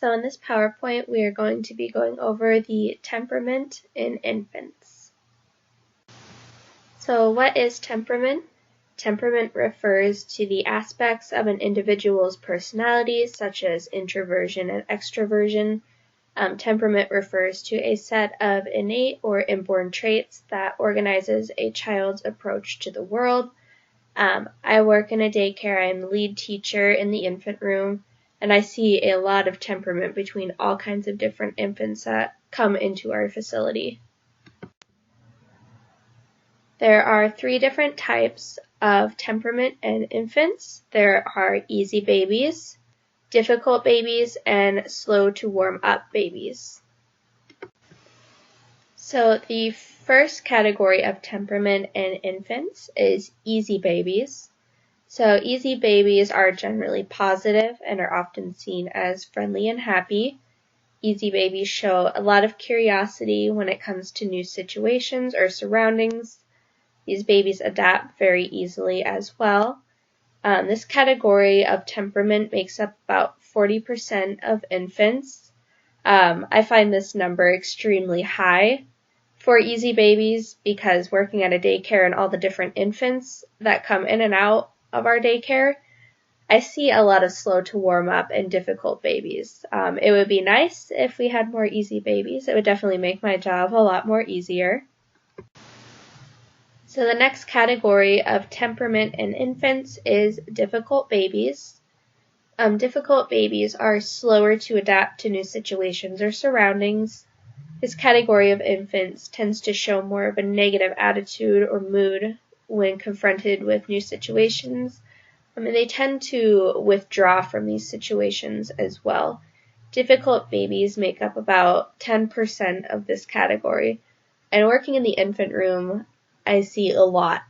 So in this PowerPoint, we are going to be going over the temperament in infants. So what is temperament? Temperament refers to the aspects of an individual's personality, such as introversion and extroversion. Temperament refers to a set of innate or inborn traits that organizes a child's approach to the world. I work in a daycare. I am the lead teacher in the infant room, and I see a lot of temperament between all kinds of different infants that come into our facility. There are 3 different types of temperament in infants. There are easy babies, difficult babies, and slow to warm up babies. So the first category of temperament in infants is easy babies. So easy babies are generally positive and are often seen as friendly and happy. Easy babies show a lot of curiosity when it comes to new situations or surroundings. These babies adapt very easily as well. This category of temperament makes up about 40% of infants. I find this number extremely high for easy babies because working at a daycare and all the different infants that come in and out of our daycare, I see a lot of slow to warm up and difficult babies. It would be nice if we had more easy babies. It would definitely make my job a lot more easier. So the next category of temperament in infants is difficult babies. Difficult babies are slower to adapt to new situations or surroundings. This category of infants tends to show more of a negative attitude or mood when confronted with new situations. And they tend to withdraw from these situations as well. Difficult babies make up about 10% of this category. And working in the infant room, I see a lot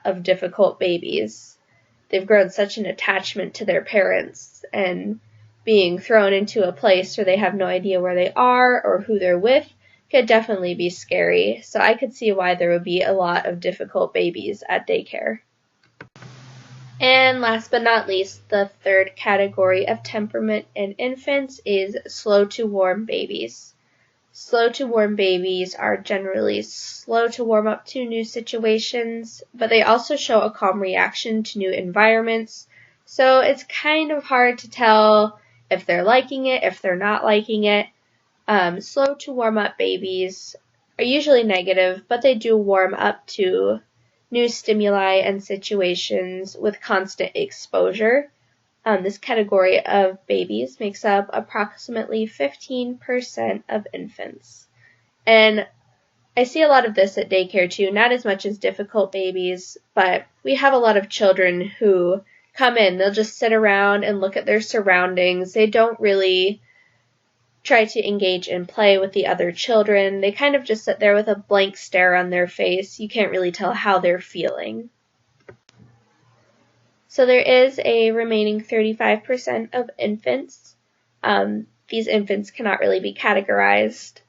of difficult babies. They've grown such an attachment to their parents, and being thrown into a place where they have no idea where they are or who they're with could definitely be scary. So I could see why there would be a lot of difficult babies at daycare. And last but not least, the third category of temperament in infants is slow to warm babies. Slow to warm babies are generally slow to warm up to new situations, but they also show a calm reaction to new environments. So it's kind of hard to tell if they're liking it, if they're not liking it. Slow to warm up babies are usually negative, but they do warm up to new stimuli and situations with constant exposure. This category of babies makes up approximately 15% of infants. And I see a lot of this at daycare too, not as much as difficult babies, but we have a lot of children who come in. They'll just sit around and look at their surroundings. They don't really try to engage in play with the other children. They kind of just sit there with a blank stare on their face. You can't really tell how they're feeling. So there is a remaining 35% of infants. These infants cannot really be categorized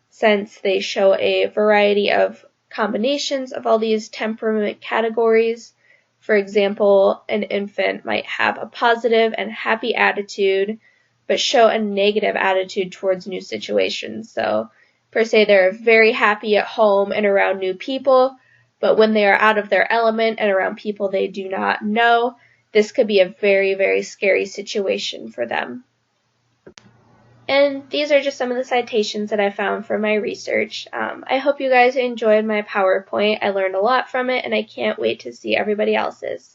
since they show a variety of combinations of all these temperament categories. For example, an infant might have a positive and happy attitude, but show a negative attitude towards new situations. So, per se, they're very happy at home and around new people, but when they are out of their element and around people they do not know, this could be a very, very scary situation for them. And these are just some of the citations that I found from my research. I hope you guys enjoyed my PowerPoint. I learned a lot from it, and I can't wait to see everybody else's.